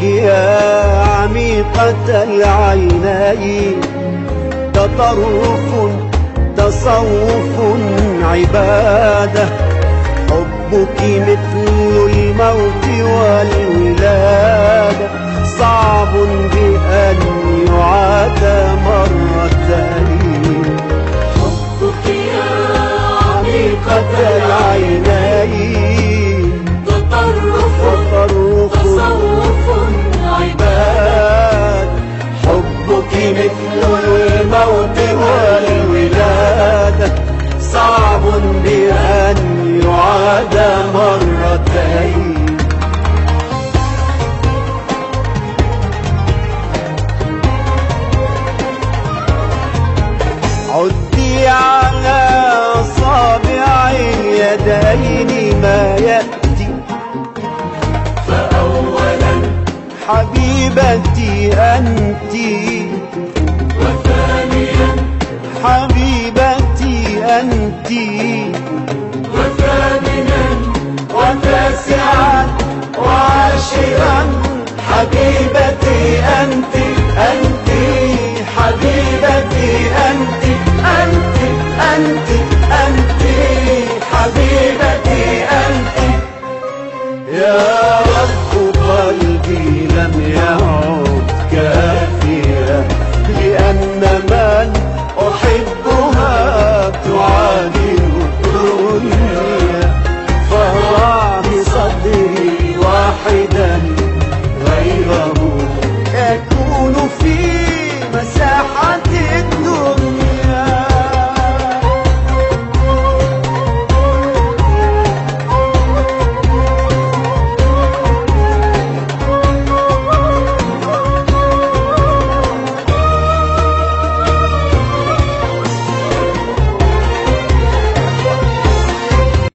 يا عميقة العينين، تطرف تصوف عبادة، حبك مثل الموت والولادة، صعب بأن يعاد مرتين. حبك يا عميقة العينين، تطرف تصوف عبادة، حبك مثل الموت والولادة، صعب بأن يعاد مرتين. عدي على أصابع اليدين ما يأتي، فأولا حبيبتي أنتِ، وثانيا حبيبتي أنتِ، وثامنا وتاسعا وعاشرا حبيبتي